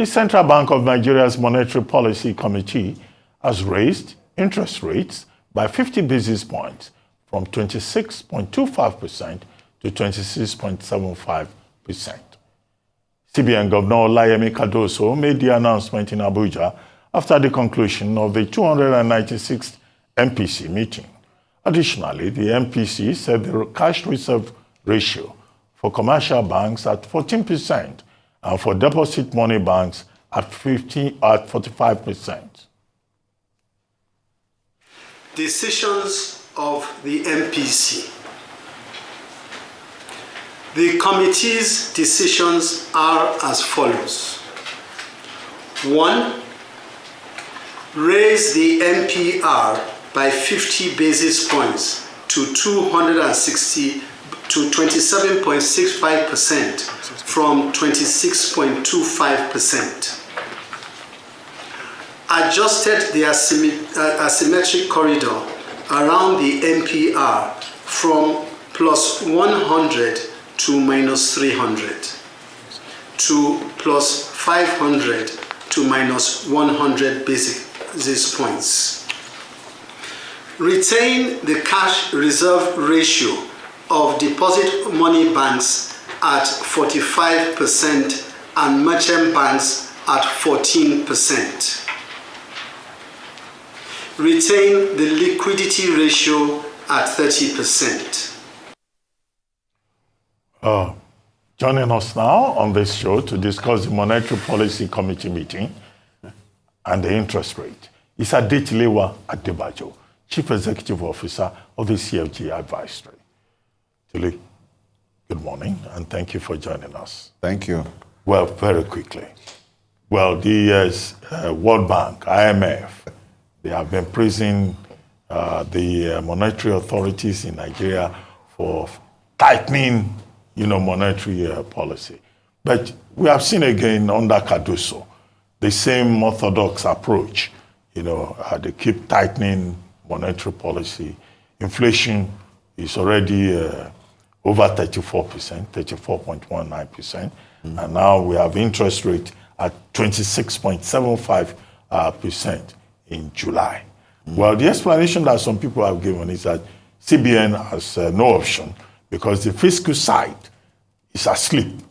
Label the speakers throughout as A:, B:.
A: The Central Bank of Nigeria's Monetary Policy Committee has raised interest rates by 50 basis points from 26.25% to 26.75%. CBN Governor Olayemi Cardoso made the announcement in Abuja after the conclusion of the 296th MPC meeting. Additionally, the MPC set the cash reserve ratio for commercial banks at 14% and for deposit money banks at 45%.
B: Decisions of the MPC. The committee's decisions are as follows. 1. Raise the MPR by 50 basis points to 27.65% from 26.25%. Adjusted the asymmetric corridor around the MPR from plus 100 to minus 300 to plus 500 to minus 100 basis points. Retain the cash reserve ratio of deposit money banks at 45% and merchant banks at 14%. Retain the liquidity ratio at 30%.
A: Joining us now on this show to discuss the Monetary Policy Committee meeting and the interest rate is Tilewa Adebajo, Chief Executive Officer of the CFG Advisory. Tile, good morning, and thank you for joining us.
C: Thank you.
A: Well, very quickly. Well, the World Bank, IMF, they have been praising the monetary authorities in Nigeria for tightening, monetary policy. But we have seen again under Cardoso, the same orthodox approach. They keep tightening monetary policy. Inflation is already over 34%, 34.19%. And now we have interest rate at 26.75% in July. Well, the explanation that some people have given is that CBN has no option because the fiscal side is asleep,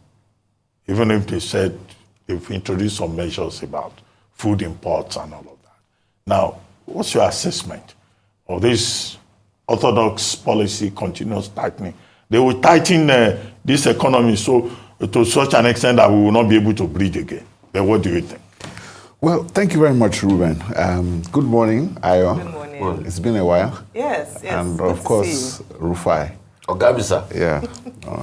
A: even if they said they've introduced some measures about food imports and all of that. Now, what's your assessment of this orthodox policy continuous tightening? They will tighten this economy to such an extent that we will not be able to breathe again. But what do you think?
C: Well, thank you very much, Ruben. Good morning, Ayo.
D: Good morning.
C: Well, it's been a while.
D: Yes.
C: And of course, Rufai.
E: Ogabisa.
C: Yeah.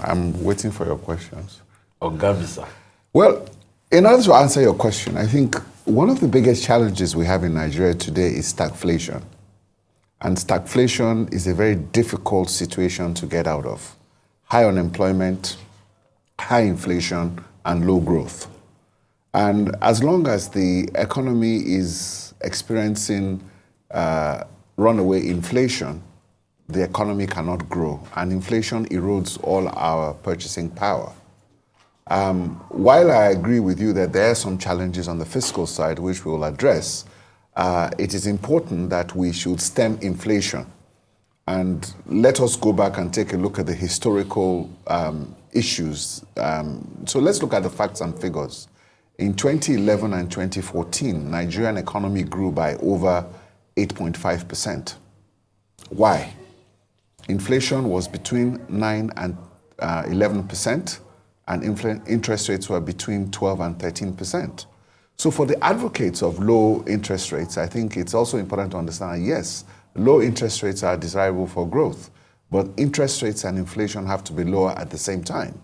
C: I'm waiting for your questions.
E: Ogabisa.
C: Well, in order to answer your question, I think one of the biggest challenges we have in Nigeria today is stagflation. And stagflation is a very difficult situation to get out of. High unemployment, high inflation, and low growth. And as long as the economy is experiencing runaway inflation, the economy cannot grow, and inflation erodes all our purchasing power. While I agree with you that there are some challenges on the fiscal side which we will address, it is important that we should stem inflation. And let us go back and take a look at the historical issues. So let's look at the facts and figures. In 2011 and 2014, Nigerian economy grew by over 8.5%. Why? Inflation was between 9 and 11%, and interest rates were between 12 and 13%. So for the advocates of low interest rates, I think it's also important to understand, yes, low interest rates are desirable for growth, but interest rates and inflation have to be lower at the same time.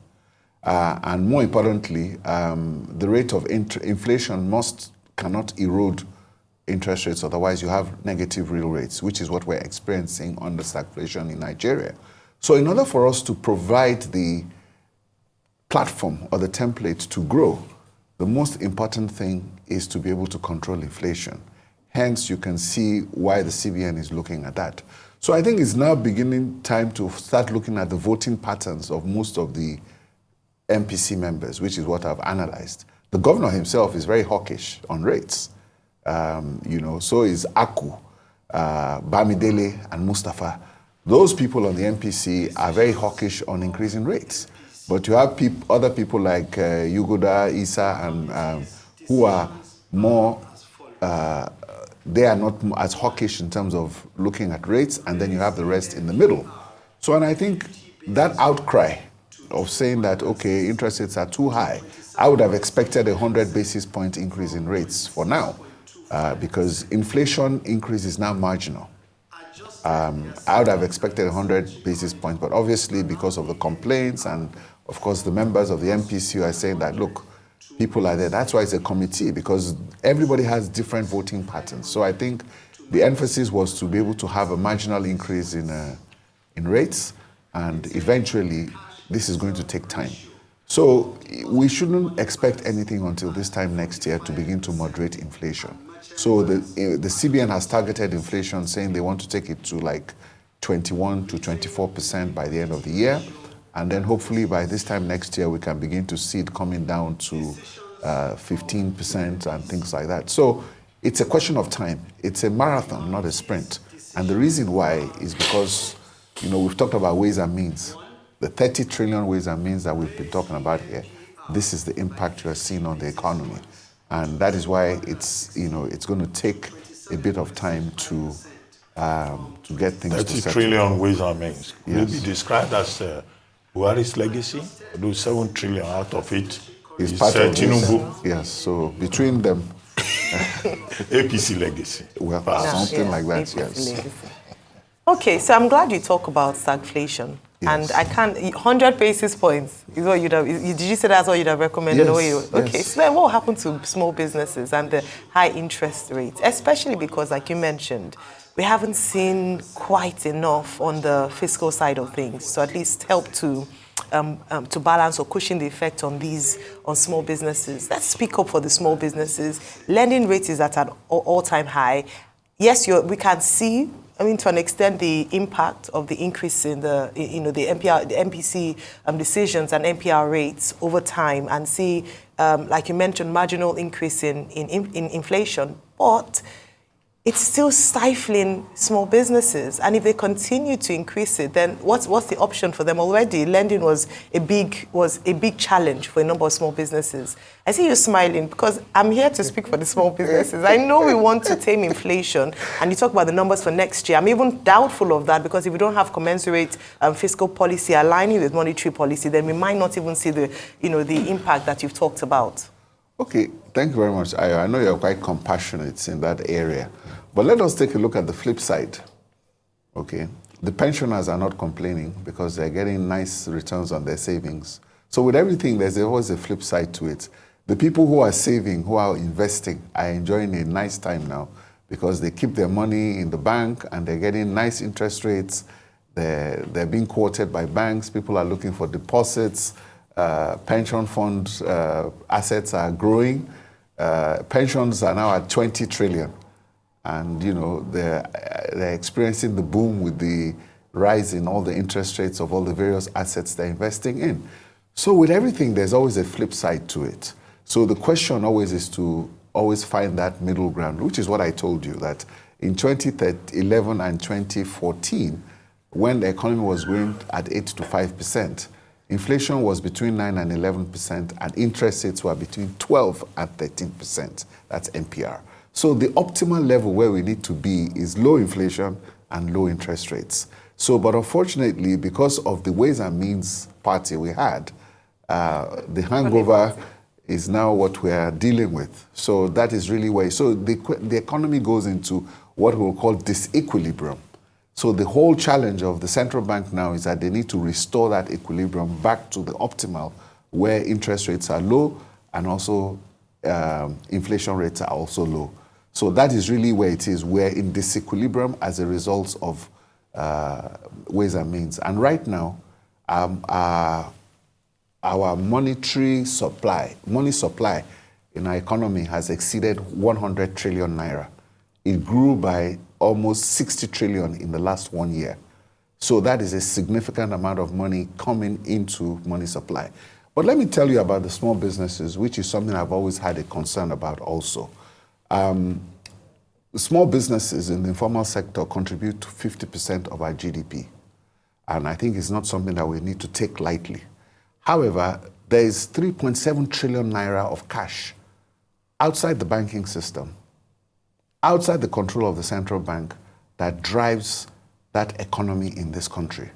C: And more importantly, the rate of inflation cannot erode interest rates, otherwise you have negative real rates, which is what we're experiencing under stagflation in Nigeria. So in order for us to provide the platform or the template to grow, the most important thing is to be able to control inflation. Hence, you can see why the CBN is looking at that. So I think it's now beginning time to start looking at the voting patterns of most of the MPC members, which is what I've analyzed. The governor himself is very hawkish on rates. So is Aku, Bamidele, and Mustafa. Those people on the MPC are very hawkish on increasing rates. But you have other people like Yugoda, Isa, and who are more, they are not as hawkish in terms of looking at rates, and then you have the rest in the middle. So, and I think that outcry of saying that, okay, interest rates are too high, I would have expected a 100 basis point increase in rates for now, because inflation increase is now marginal. I would have expected 100 basis points, but obviously because of the complaints and of course the members of the MPC are saying that, look, people are there. That's why it's a committee, because everybody has different voting patterns. So I think the emphasis was to be able to have a marginal increase in rates, and eventually this is going to take time. So we shouldn't expect anything until this time next year to begin to moderate inflation. So the CBN has targeted inflation, saying they want to take it to like 21 to 24% by the end of the year. And then hopefully by this time next year, we can begin to see it coming down to 15% and things like that. So it's a question of time. It's a marathon, not a sprint. And the reason why is because, we've talked about ways and means. The 30 trillion ways and means that we've been talking about here, this is the impact you are seeing on the economy. And that is why it's going to take a bit of time to get things
A: 30
C: to settle.
A: trillion ways and means. Could
C: Yes.
A: it be described as Buhari's legacy? Those 7 trillion out of it is
C: Part of
A: Tinubu.
C: this. Yes, so between them,
A: APC legacy.
C: well,
A: Perhaps.
C: something like that,
D: APC
C: yes.
D: legacy. Okay, so I'm glad you talk about stagflation.
C: Yes.
D: And I can't, 100 basis points is what you'd have, did you say that's what you'd have recommended?
C: Yes,
D: Okay,
C: yes.
D: so then what happened to small businesses and the high interest rates? Especially because, like you mentioned, we haven't seen quite enough on the fiscal side of things to at least help to balance or cushion the effect on small businesses. Let's speak up for the small businesses. Lending rate is at an all-time high. Yes, we can see, to an extent, the impact of the increase in the NPR, the MPC decisions and NPR rates over time, and see, like you mentioned, marginal increase in inflation, but it's still stifling small businesses. And if they continue to increase it, then what's the option for them? Already, lending was a big challenge for a number of small businesses. I see you smiling because I'm here to speak for the small businesses. I know we want to tame inflation, and you talk about the numbers for next year. I'm even doubtful of that, because if we don't have commensurate fiscal policy aligning with monetary policy, then we might not even see the impact that you've talked about.
C: Okay, thank you very much, Ayo. I know you're quite compassionate in that area. But let us take a look at the flip side. Okay, the pensioners are not complaining because they're getting nice returns on their savings. So with everything, there's always a flip side to it. The people who are saving, who are investing, are enjoying a nice time now because they keep their money in the bank and they're getting nice interest rates. They're being quoted by banks. People are looking for deposits. Pension fund assets are growing. Pensions are now at 20 trillion. And, they're experiencing the boom with the rise in all the interest rates of all the various assets they're investing in. So with everything, there's always a flip side to it. So the question always is to always find that middle ground, which is what I told you, that in 2011 and 2014, when the economy was growing at 8 to 5%, inflation was between 9 and 11%, and interest rates were between 12 and 13%. That's NPR. So the optimal level where we need to be is low inflation and low interest rates. So, but unfortunately, because of the Ways and Means party we had, the hangover is now what we are dealing with. So that is really where, so the economy goes into what we'll call disequilibrium. So the whole challenge of the central bank now is that they need to restore that equilibrium back to the optimal, where interest rates are low and also inflation rates are also low. So that is really where it is. We're in disequilibrium as a result of Ways and Means. And right now, our money supply in our economy has exceeded 100 trillion naira. It grew by almost 60 trillion in the last 1 year. So that is a significant amount of money coming into money supply. But let me tell you about the small businesses, which is something I've always had a concern about also. Small businesses in the informal sector contribute to 50% of our GDP. And I think it's not something that we need to take lightly. However, there is 3.7 trillion naira of cash outside the banking system, outside the control of the central bank, that drives that economy in this country.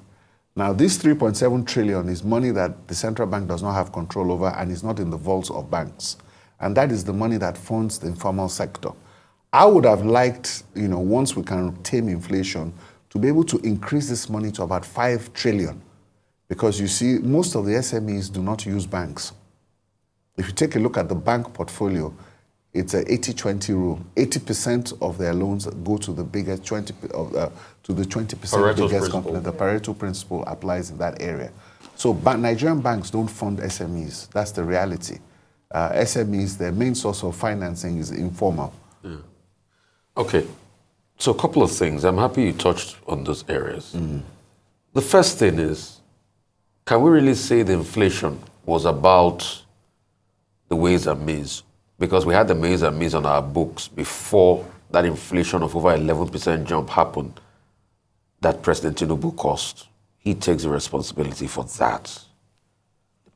C: Now, this 3.7 trillion is money that the central bank does not have control over and is not in the vaults of banks. And that is the money that funds the informal sector. I would have liked, once we can tame inflation, to be able to increase this money to about 5 trillion. Because you see, most of the SMEs do not use banks. If you take a look at the bank portfolio, it's an 80-20 rule. 80% of their loans go to the biggest 20 to the 20% biggest company. The Pareto principle applies in that area. So Nigerian banks don't fund SMEs. That's the reality. SMEs, their main source of financing is informal.
E: Yeah. Okay. So a couple of things. I'm happy you touched on those areas. The first thing is, can we really say the inflation was about the ways and means? Because we had the ways and means on our books before that inflation of over 11% jump happened that President Tinubu caused. He takes the responsibility for that.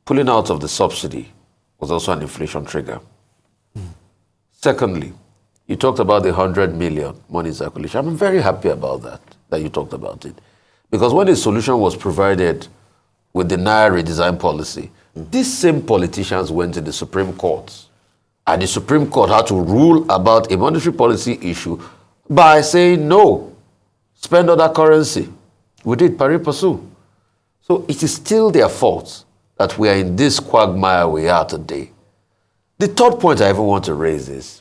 E: Pulling out of the subsidy was also an inflation trigger. Secondly, you talked about the 100 million money circulation. I'm very happy about that you talked about it. Because when the solution was provided with the Naira redesign policy, these same politicians went to the Supreme Court. And the Supreme Court had to rule about a monetary policy issue by saying, no, spend other currency. We did pari passu. So it is still their fault that we are in this quagmire we are today. The third point I even want to raise is,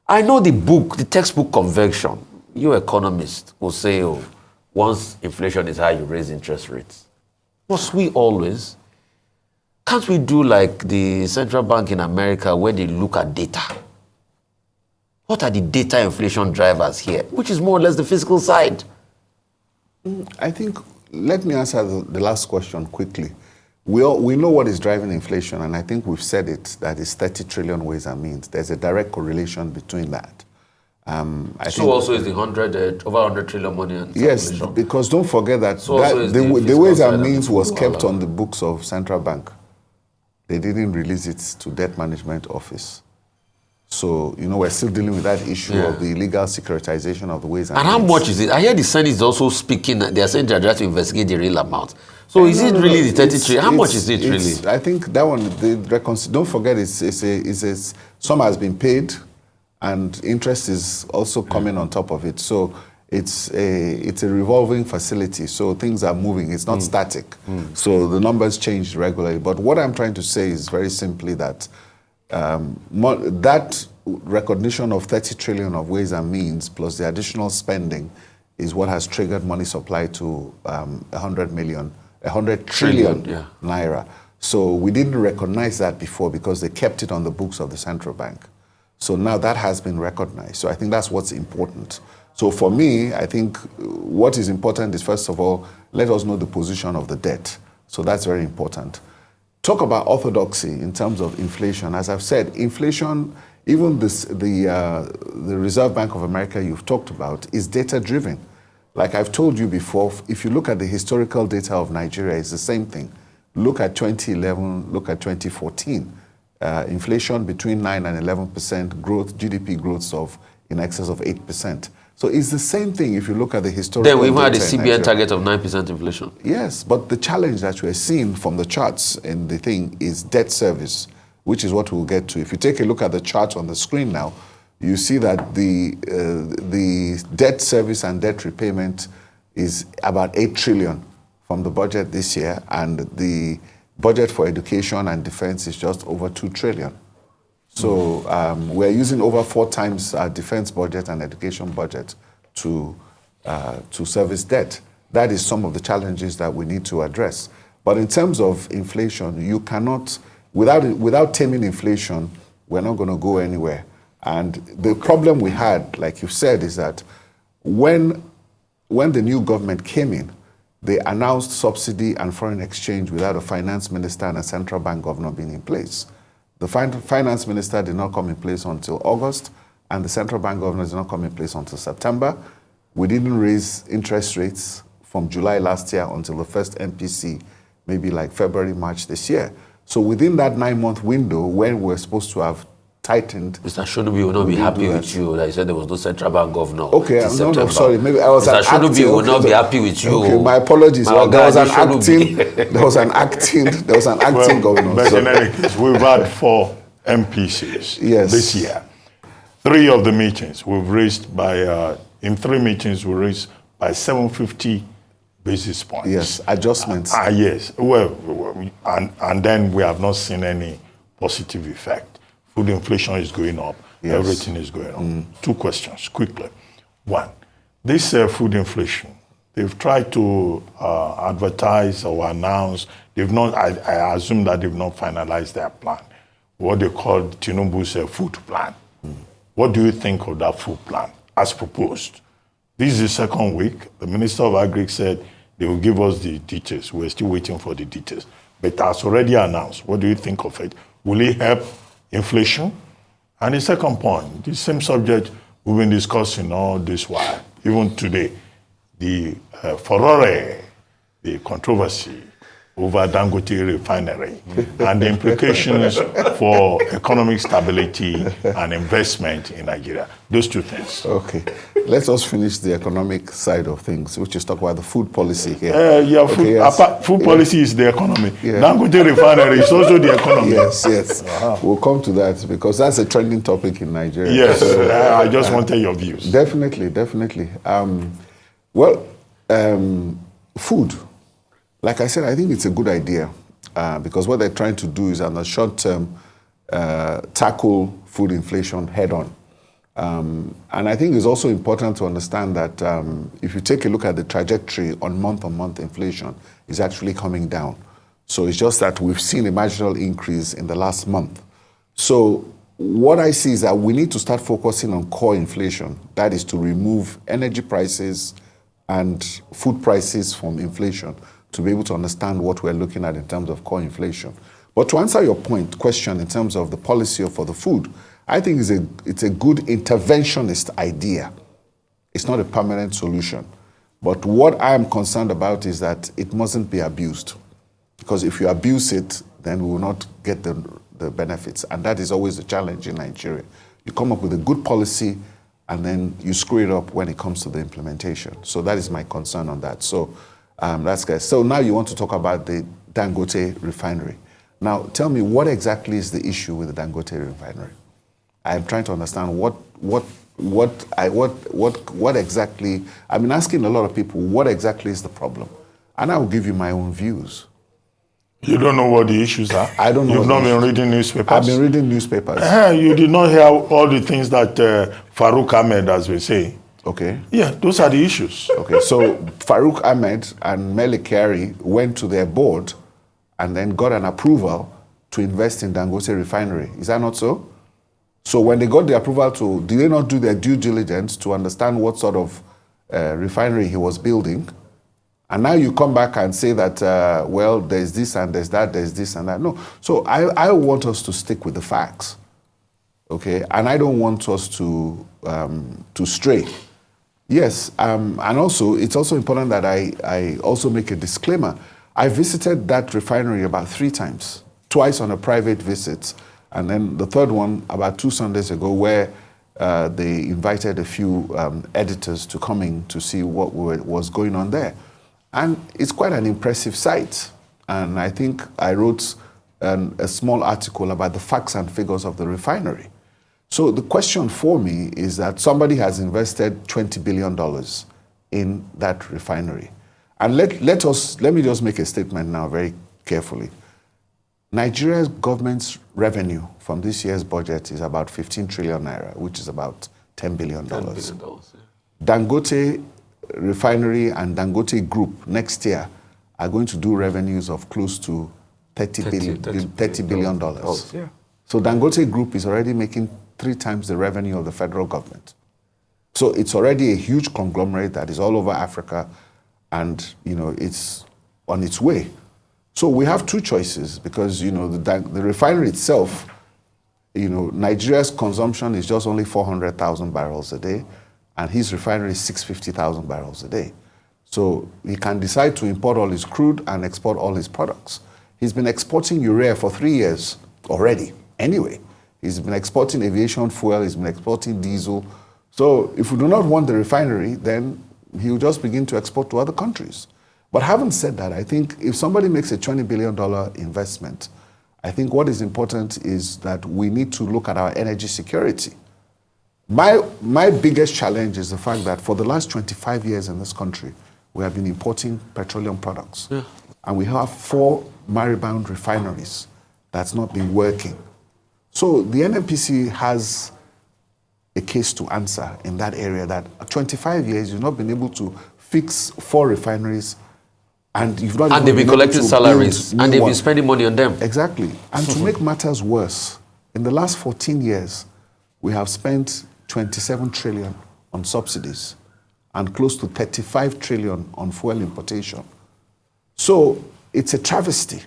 E: I know the textbook convention, you economists will say, oh, once inflation is high, you raise interest rates. Must we always? Can't we do like the central bank in America where they look at data? What are the data inflation drivers here? Which is more or less the fiscal side.
C: I think, let me answer the last question quickly. We know what is driving inflation, and I think we've said it, that is 30 trillion ways and means. There's a direct correlation between that. I think
E: also is the over 100 trillion money. And
C: yes, because don't forget that, the ways and means was kept on the books of central bank. They didn't release it to debt management office. So, we're still dealing with that issue of the illegal securitization of the ways and means.
E: And how much is it? I hear the Senate is also speaking, they are saying they're trying to investigate the real amount. So is it really the 30 trillion? How much is it really?
C: I think that one, don't forget, some has been paid and interest is also coming on top of it. So it's a revolving facility. So things are moving. It's not static. So the numbers change regularly. But what I'm trying to say is very simply that that recognition of 30 trillion of ways and means plus the additional spending is what has triggered money supply to 100 trillion naira. So we didn't recognize that before because they kept it on the books of the central bank. So now that has been recognized. So I think that's what's important. So for me, I think what is important is, first of all, let us know the position of the debt. So that's very important. Talk about orthodoxy in terms of inflation. As I've said, inflation, even the Reserve Bank of America you've talked about, is data-driven. Like I've told you before, if you look at the historical data of Nigeria, it's the same thing. Look at 2011, look at 2014. Inflation between 9 and 11% growth, GDP growth of in excess of 8%. So it's the same thing if you look at the historical
E: data. Then we've had a CBN
C: Nigeria.
E: target of 9% inflation.
C: Yes, but the challenge that we're seeing from the charts in the thing is debt service, which is what we'll get to. If you take a look at the chart on the screen now, you see that the debt service and debt repayment is about 8 trillion from the budget this year, and the budget for education and defense is just over 2 trillion. So we're using over 4 times our defense budget and education budget to service debt. That is some of the challenges that we need to address. But in terms of inflation, you cannot, without taming inflation, we're not going to go anywhere. And the problem we had, like you said, is that when the new government came in, They announced subsidy and foreign exchange without a finance minister and a central bank governor being in place. The finance minister did not come in place until August, and the central bank governor did not come in place until September. We didn't raise interest rates from July last year until the first MPC, maybe like February, March this year. So within that 9-month window, when we're supposed to have tightened.
E: Mr. Shonubi will not be happy with you that you said there was no central bank governor.
C: Okay, no, sorry, maybe I was
E: Mr. Shonubi will not be happy with you.
C: Okay, my apologies. Well, there was an acting governor.
A: But in any case, we've had 4 MPCs this year. 3 of the meetings we've raised by, in 3 meetings we raised by 750 basis points.
C: Yes, adjustments.
A: Yes, well, and then we have not seen any positive effect. Food inflation is going up. Yes. Everything is going up. 2 questions, quickly. 1, this food inflation, they've tried to advertise or announce, they've not, I assume that they've not finalized their plan, what they call Tinubu's food plan. What do you think of that food plan as proposed? This is the 2nd week. The Minister of Agri said they will give us the details. We're still waiting for the details. But as already announced, what do you think of it? Will it help inflation? And the second point, the same subject we've been discussing all this while, even today, the furore, the controversy over Dangote Refinery and the implications for economic stability and investment in Nigeria. Those 2 things.
C: Okay. Let us finish the economic side of things, which is talk about the food policy here.
A: Food policy is the economy. Yeah. Dangote Refinery is also the economy.
C: Yes. We'll come to that because that's a trending topic in Nigeria.
A: Yes, so, I just wanted your views.
C: Definitely. Food. Like I said, I think it's a good idea because what they're trying to do is, on the short term, tackle food inflation head on. And I think it's also important to understand that if you take a look at the trajectory on month inflation, it's actually coming down. So it's just that we've seen a marginal increase in the last month. So what I see is that we need to start focusing on core inflation. That is to remove energy prices and food prices from inflation, to be able to understand what we're looking at in terms of core inflation. But to answer your question in terms of the policy for the food, I think it's a good interventionist idea. It's not a permanent solution. But what I'm concerned about is that it mustn't be abused. Because if you abuse it, then we will not get the benefits. And that is always the challenge in Nigeria. You come up with a good policy, and then you screw it up when it comes to the implementation. So that is my concern on that. So that's good. So now you want to talk about the Dangote Refinery. Now, tell me, what exactly is the issue with the Dangote Refinery? I'm trying to understand what exactly. I've been asking a lot of people, what exactly is the problem? And I will give you my own views.
A: You don't know what the issues are?
C: I don't know.
A: You've not been reading newspapers?
C: I've been reading newspapers.
A: You did not hear all the things that Farouk Ahmed has been saying.
C: Okay.
A: Yeah, those are the issues.
C: Okay, so Farouk Ahmed and Mele Kyari went to their board and then got an approval to invest in Dangote Refinery. Is that not so? So when they got the approval did they not do their due diligence to understand what sort of refinery he was building? And now you come back and say that, well, there's this and there's that, there's this and that. No. So I want us to stick with the facts, okay? And I don't want us to stray. Yes, and also, it's also important that I also make a disclaimer. I visited that refinery about 3 times, twice on a private visit, and then the third one about 2 Sundays ago where they invited a few editors to come in to see what was going on there. And it's quite an impressive site. And I think I wrote a small article about the facts and figures of the refinery. So the question for me is that somebody has invested $20 billion in that refinery. And let me just make a statement now very carefully. Nigeria's government's revenue from this year's budget is about 15 trillion naira, which is about $10 billion. $10 billion, yeah. Dangote Refinery and Dangote Group next year are going to do revenues of close to $30 billion. Yeah. So Dangote Group is already making 3 times the revenue of the federal government. So it's already a huge conglomerate that is all over Africa. and it's on its way. So we have two choices because the refinery itself, Nigeria's consumption is just only 400,000 barrels a day, and his refinery is 650,000 barrels a day. So he can decide to import all his crude and export all his products. He's been exporting urea for 3 years already. Anyway, he's been exporting aviation fuel, he's been exporting diesel. So if we do not want the refinery, then he'll just begin to export to other countries. But having said that, I think if somebody makes a $20 billion investment, I think what is important is that we need to look at our energy security. My biggest challenge is the fact that for the last 25 years in this country, we have been importing petroleum products. Yeah. And we have 4 maritime refineries that's not been working. So the NNPC has a case to answer in that area that 25 years you've not been able to fix 4 refineries and you've not
E: and they've been collecting salaries and they've been spending money on them.
C: Exactly. And to make matters worse, in the last 14 years, we have spent 27 trillion on subsidies and close to 35 trillion on fuel importation. So it's a travesty.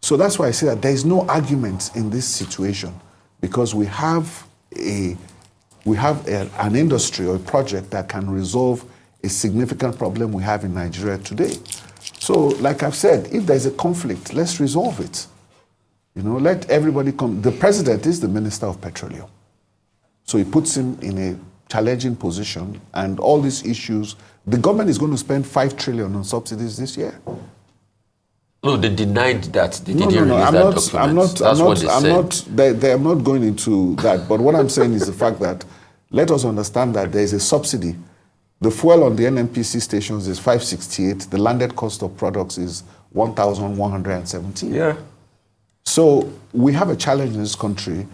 C: So that's why I say that there is no argument in this situation because we have an industry or a project that can resolve a significant problem we have in Nigeria today. So, like I've said, if there's a conflict, let's resolve it. Let everybody come. The president is the Minister of Petroleum. So he puts him in a challenging position and all these issues. The government is going to spend 5 trillion on subsidies this year.
E: No, they denied that. They didn't release that document. That's what they said.
C: I'm not going into that. But what I'm saying is the fact that let us understand that there is a subsidy. The fuel on the NNPC stations is 568. The landed cost of products is 1,117.
E: Yeah.
C: So we have a challenge in this country.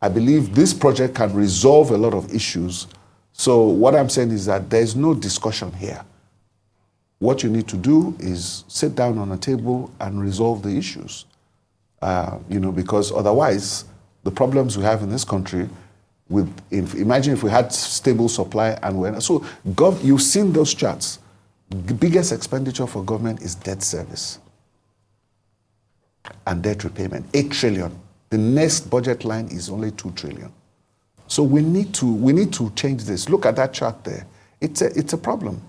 C: I believe this project can resolve a lot of issues. So what I'm saying is that there's no discussion here. What you need to do is sit down on a table and resolve the issues. Because otherwise, the problems we have in this country, imagine if we had stable supply and you've seen those charts. The biggest expenditure for government is debt service and debt repayment, 8 trillion. The next budget line is only 2 trillion. So we need to change this. Look at that chart there. It's a problem.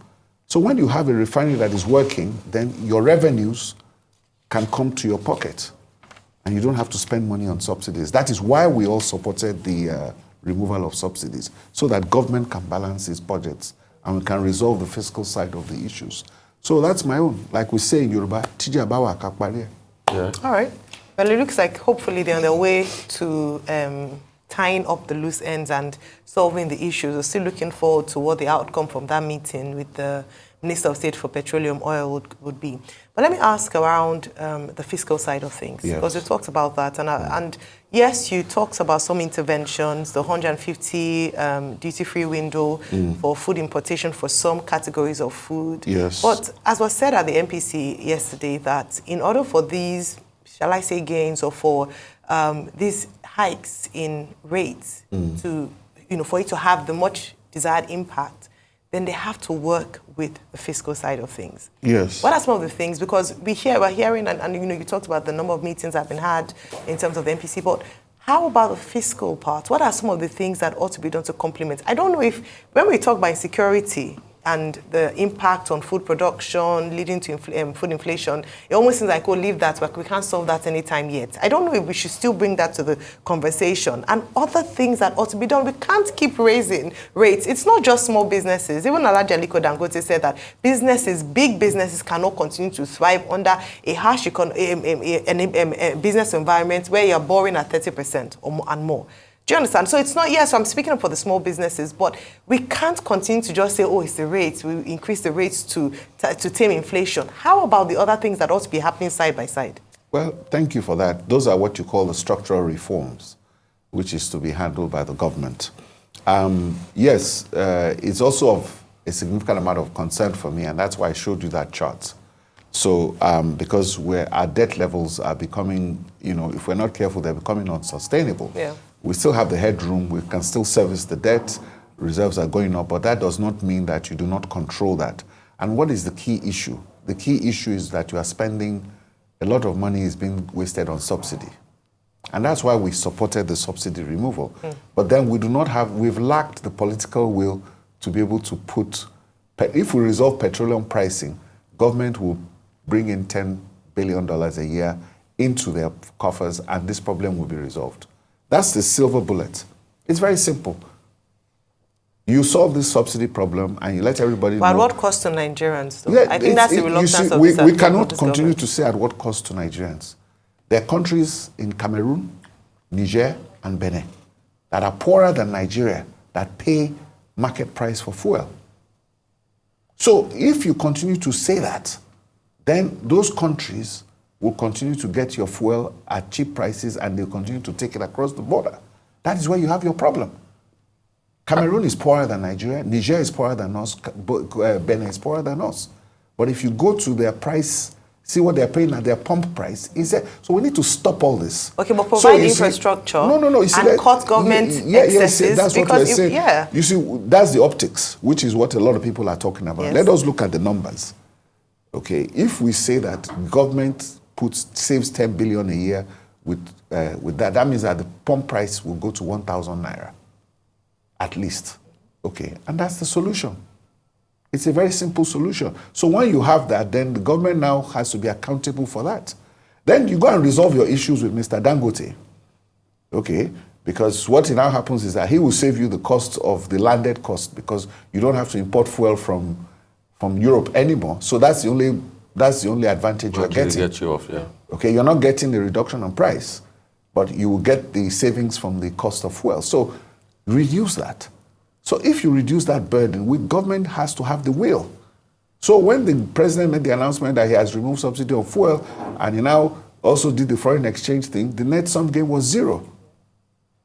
C: So when you have a refinery that is working, then your revenues can come to your pocket and you don't have to spend money on subsidies. That is why we all supported the removal of subsidies, so that government can balance its budgets and we can resolve the fiscal side of the issues. So that's my own. Like we say in Yoruba, Tiji Abawa Kakpare.
D: Yeah. All right. Well, it looks like hopefully they're on their way to tying up the loose ends and solving the issues. We're still looking forward to what the outcome from that meeting with the Minister of State for Petroleum Oil would be. But let me ask around the fiscal side of things, yes, because you talked about that. And yes, you talked about some interventions, the 150 duty-free window for food importation for some categories of food.
C: Yes.
D: But as was said at the MPC yesterday, that in order for these, shall I say, gains or for these hikes in rates to, for it to have the much desired impact, then they have to work with the fiscal side of things.
C: Yes.
D: What are some of the things? Because we're hearing, and you talked about the number of meetings that have been had in terms of the MPC, but how about the fiscal part? What are some of the things that ought to be done to complement? I don't know if, when we talk about insecurity and the impact on food production leading to food inflation, it almost seems like, leave that, but we can't solve that anytime yet. I don't know if we should still bring that to the conversation. And other things that ought to be done, we can't keep raising rates. It's not just small businesses. Even Alhaji Aliko Dangote said that big businesses cannot continue to thrive under a harsh business environment where you're borrowing at 30% and more. Do you understand? So it's not, yes, I'm speaking for the small businesses, but we can't continue to just say, it's the rates, we increase the rates to tame inflation. How about the other things that ought to be happening side by side?
C: Well, thank you for that. Those are what you call the structural reforms, which is to be handled by the government. Yes, it's also of a significant amount of concern for me, and that's why I showed you that chart. So, because our debt levels are becoming, if we're not careful, they're becoming unsustainable.
D: Yeah.
C: We still have the headroom, we can still service the debt, reserves are going up, but that does not mean that you do not control that. And what is the key issue? The key issue is that you are spending a lot of money is being wasted on subsidy. And that's why we supported the subsidy removal. But then we've lacked the political will to be able to put, if we resolve petroleum pricing, government will bring in $10 billion a year into their coffers and this problem will be resolved. That's the silver bullet. It's very simple. You solve this subsidy problem and you let everybody know.
D: But at what cost to Nigerians, though?
C: Yeah,
D: I think that's the reluctance of
C: we cannot continue to say at what cost to Nigerians. There are countries in Cameroon, Niger, and Benin that are poorer than Nigeria that pay market price for fuel. So if you continue to say that, then those countries will continue to get your fuel at cheap prices and they'll continue to take it across the border. That is where you have your problem. Cameroon is poorer than Nigeria, Niger is poorer than us, Benin is poorer than us. But if you go to their price, see what they're paying at their pump price, is there, so we need to stop all this.
D: Okay, but provide infrastructure
C: you see,
D: and cut government excesses.
C: That's what we're saying.
D: Yeah.
C: You see, that's the optics, which is what a lot of people are talking about.
D: Yes.
C: Let us look at the numbers. Okay, if we say that government saves 10 billion a year with that, that means that the pump price will go to 1,000 naira. At least. Okay, and that's the solution. It's a very simple solution. So when you have that, then the government now has to be accountable for that. Then you go and resolve your issues with Mr. Dangote. Okay, because what now happens is that he will save you the cost of the landed cost because you don't have to import fuel from Europe anymore. So that's the only advantage you're getting.
E: Get you off, yeah.
C: Okay, you're not getting the reduction on price, but you will get the savings from the cost of fuel. So reduce that. So if you reduce that burden, government has to have the will. So when the president made the announcement that he has removed subsidy on fuel and he now also did the foreign exchange thing, the net sum gain was zero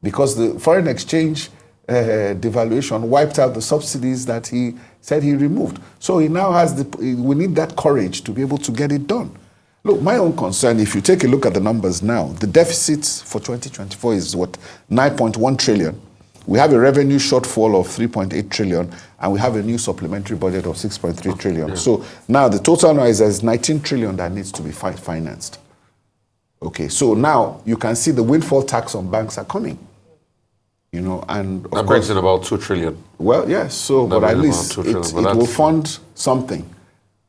C: because the foreign exchange devaluation wiped out the subsidies that he said he removed. So he now has we need that courage to be able to get it done. Look, my own concern, if you take a look at the numbers now, the deficit for 2024 is what, 9.1 trillion. We have a revenue shortfall of 3.8 trillion, and we have a new supplementary budget of 6.3 trillion. So now the total now is 19 trillion that needs to be financed. Okay, so now you can see the windfall tax on banks are coming. You know, and of
E: that brings in about 2 trillion.
C: Well, yes, so, but at least it will fund something,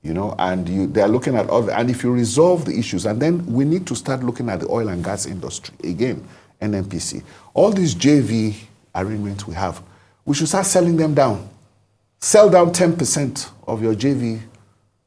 C: you know, and they are looking at other, and if you resolve the issues, and then we need to start looking at the oil and gas industry, again, NNPC. All these JV arrangements we have, we should start selling them down. Sell down 10% of your JV.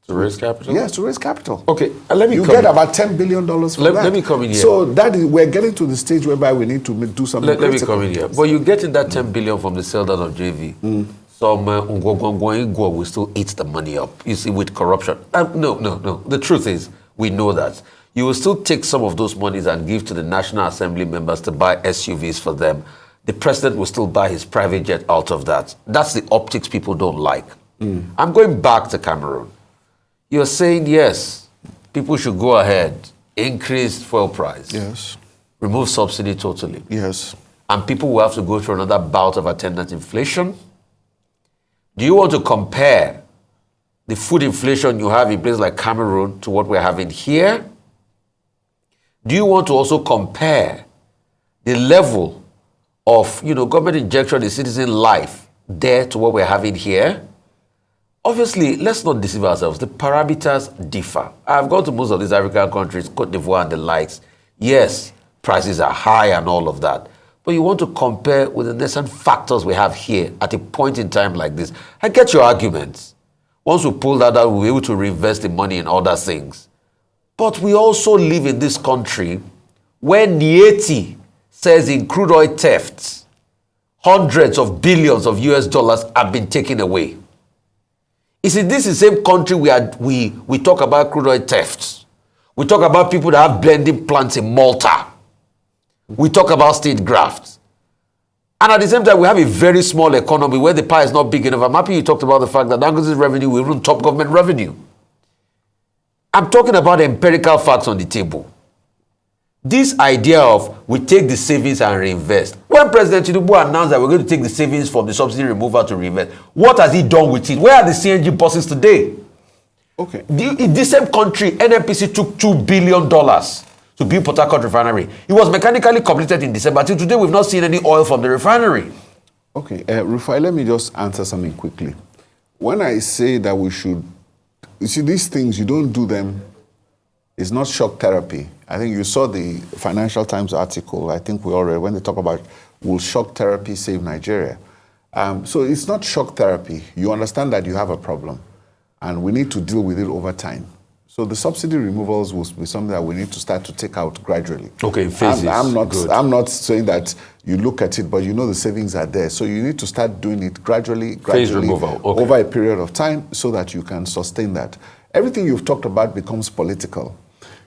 E: To raise capital?
C: Yes, to raise capital.
E: Okay, let me
C: You get about $10 billion from that.
E: Let me come in here.
C: So we're getting to the stage whereby we need to do something
E: Let me come in here. But you getting that 10 billion from the sell down of JV. Some will still eat the money up, you see, with corruption. No. The truth is, we know that. You will still take some of those monies and give to the National Assembly members to buy SUVs for them. The president will still buy his private jet out of that. That's the optics people don't like. I'm going back to Cameroon. You're saying, yes, people should go ahead, increase fuel price.
C: Yes.
E: Remove subsidy totally.
C: Yes.
E: And people will have to go through another bout of attendant inflation. Do you want to compare the food inflation you have in places like Cameroon to what we're having here? Do you want to also compare the level of, government injection in citizen life there to what we're having here? Obviously, let's not deceive ourselves. The parameters differ. I've gone to most of these African countries, Cote d'Ivoire and the likes. Yes, prices are high and all of that. But you want to compare with the necessary factors we have here at a point in time like this. I get your arguments. Once we pull that out, we'll be able to reinvest the money in other things. But we also live in this country where Nieti says in crude oil thefts, hundreds of billions of US dollars have been taken away. You see, this is the same country we talk about crude oil thefts. We talk about people that have blending plants in Malta. We talk about state grafts. And at the same time, we have a very small economy where the pie is not big enough. I'm happy you talked about the fact that Dangote's revenue will even top government revenue. I'm talking about empirical facts on the table. This idea of we take the savings and reinvest. When President Tinubu announced that we're going to take the savings from the subsidy removal to reinvest, what has he done with it? Where are the CNG buses today?
C: Okay.
E: In this same country, NNPC took $2 billion to build Port Harcourt Refinery. It was mechanically completed in December. Till today, we've not seen any oil from the refinery.
C: Okay, Rufai, let me just answer something quickly. When I say that we should, you see, these things, you don't do them, it's not shock therapy. I think you saw the Financial Times article, I think we all read, when they talk about, will shock therapy save Nigeria? So it's not shock therapy. You understand that you have a problem, and we need to deal with it over time. So the subsidy removals will be something that we need to start to take out gradually.
E: Okay, in phases.
C: I'm not saying that you look at it, but you know the savings are there. So you need to start doing it gradually
E: Phase removal. Okay.
C: over a period of time so that you can sustain that. Everything you've talked about becomes political.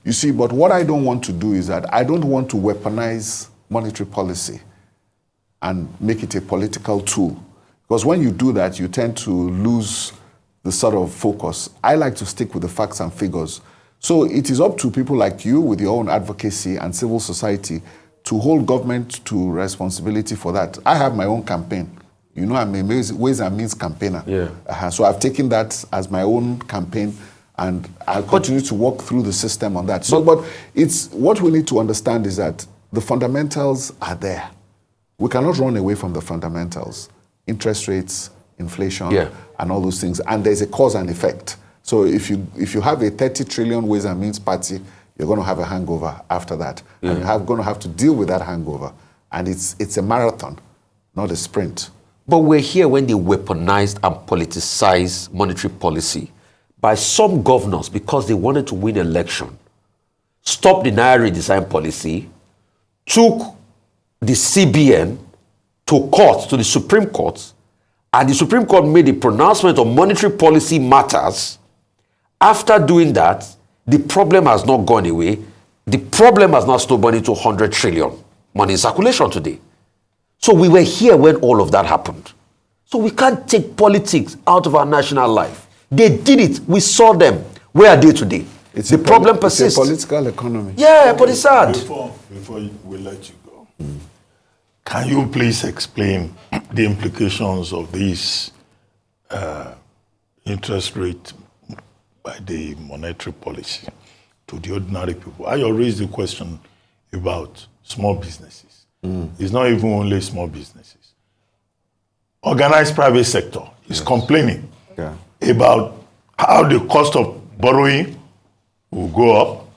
C: You see, but what I don't want to do is that I don't want to weaponize monetary policy and make it a political tool. Because when you do that, you tend to lose the sort of focus. I like to stick with the facts and figures. So it is up to people like you with your own advocacy and civil society to hold government to responsibility for that. I have my own campaign. You know, I'm a Ways and Means campaigner.
E: Yeah.
C: So I've taken that as my own campaign, and I'll continue to walk through the system on that. So, but it's what we need to understand is that the fundamentals are there. We cannot run away from the fundamentals. Interest rates, inflation, and all those things. And there's a cause and effect. So if you have a 30 trillion Ways and Means party, you're going to have a hangover after that. And you're going to have to deal with that hangover. And it's a marathon, not a sprint.
E: But we're here when they weaponized and politicized monetary policy by some governors because they wanted to win election, stopped the Naira redesign policy, took the CBN to court, to the Supreme Court, and the Supreme Court made a pronouncement on monetary policy matters. After doing that, the problem has not gone away. The problem has now snowballed into 100 trillion money in circulation today. So we were here when all of that happened. So we can't take politics out of our national life. They did it. We saw them. Where are they today? The problem persists.
C: It's a political economy.
E: Yeah, but it's sad.
A: Before we let you go, can you please explain the implications of this interest rate by the monetary policy to the ordinary people? I already raised the question about small businesses. It's not even only small businesses. Organized private sector is complaining about how the cost of borrowing will go up,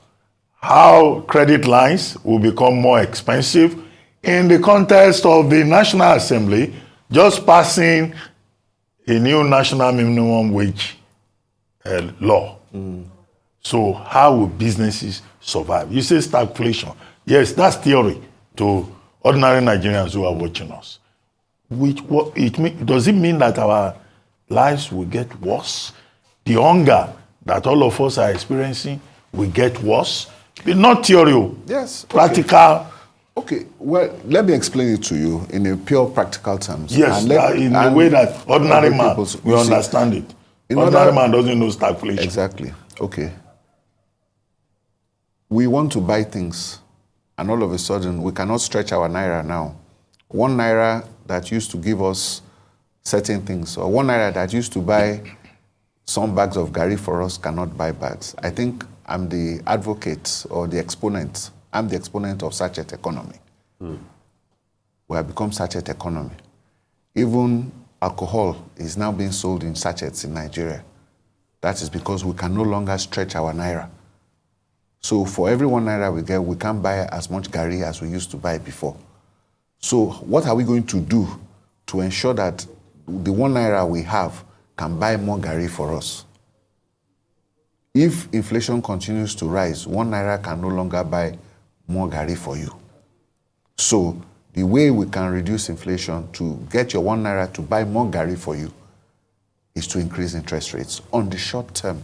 A: how credit lines will become more expensive in the context of the National Assembly just passing a new national minimum wage law. So how will businesses survive? You say stagflation. Yes, that's theory to ordinary Nigerians who are watching us. Does it mean that our lives will get worse? The hunger that all of us are experiencing will get worse? Not theory,
C: yes,
A: practical.
C: Okay, well, let me explain it to you in a pure practical terms.
A: Yes, in a way that ordinary man will understand it. Ordinary man doesn't know stagflation.
C: Exactly. Okay. We want to buy things, and all of a sudden, we cannot stretch our Naira now. 1 Naira that used to give us certain things, or 1 Naira that used to buy some bags of Gari for us cannot buy bags. I think I'm the advocate or the exponent. I'm the exponent of sachet economy. We have become sachet economy. Even alcohol is now being sold in sachets in Nigeria. That is because we can no longer stretch our Naira. So for every 1 Naira we get, we can't buy as much Gari as we used to buy before. So what are we going to do to ensure that the 1 Naira we have can buy more Gari for us? If inflation continues to rise, 1 Naira can no longer buy more Gari for you. So the way we can reduce inflation to get your 1 Naira to buy more Gari for you is to increase interest rates on the short term.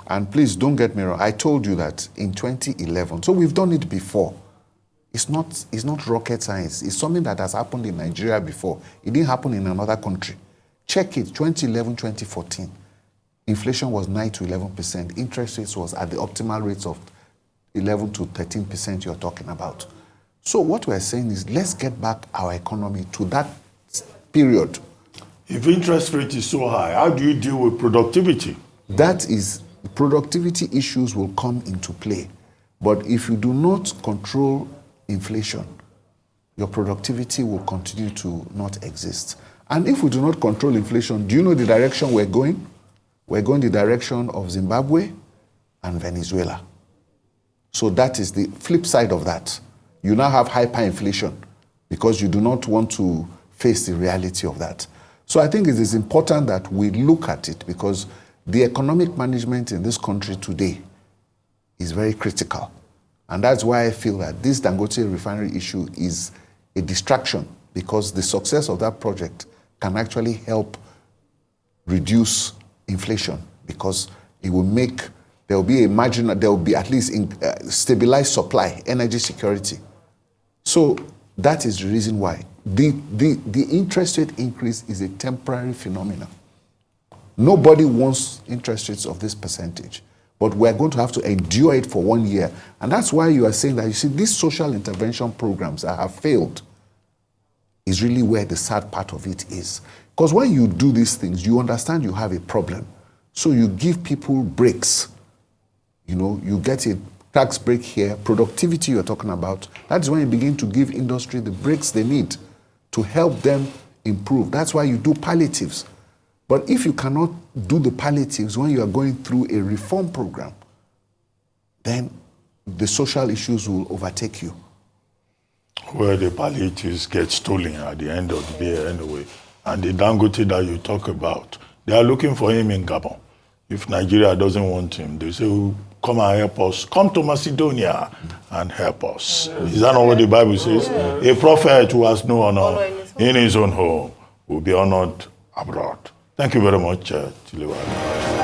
C: And please don't get me wrong, I told you that in 2011, so we've done it before. It's not rocket science. It's something that has happened in Nigeria before. It didn't happen in another country. Check it, 2011, 2014. Inflation was 9 to 11%. Interest rates was at the optimal rates of 11 to 13% you're talking about. So what we're saying is let's get back our economy to that period.
A: If interest rate is so high, how do you deal with productivity?
C: That is, productivity issues will come into play. But if you do not control inflation, your productivity will continue to not exist. And if we do not control inflation, do you know the direction we're going? We're going the direction of Zimbabwe and Venezuela. So that is the flip side of that. You now have hyperinflation because you do not want to face the reality of that. So I think it is important that we look at it, because the economic management in this country today is very critical. And that's why I feel that this Dangote Refinery issue is a distraction, because the success of that project can actually help reduce inflation, because it will make, there will be at least stabilized supply, energy security. So that is the reason why. The interest rate increase is a temporary phenomenon. Nobody wants interest rates of this percentage, but we're going to have to endure it for 1 year. And that's why you are saying that, you see, these social intervention programs that have failed is really where the sad part of it is. Because when you do these things, you understand you have a problem. So you give people breaks. You know, you get a tax break here, productivity you're talking about. That's when you begin to give industry the breaks they need to help them improve. That's why you do palliatives. But if you cannot do the palliatives when you are going through a reform program, then the social issues will overtake you.
A: Well, the palliatives get stolen at the end of the day anyway. And the Dangote that you talk about, they are looking for him in Gabon. If Nigeria doesn't want him, they say, oh, come and help us. Come to Macedonia and help us. Is that not what the Bible says? A prophet who has no honor in his own home will be honored abroad. Thank you very much, Tilewa.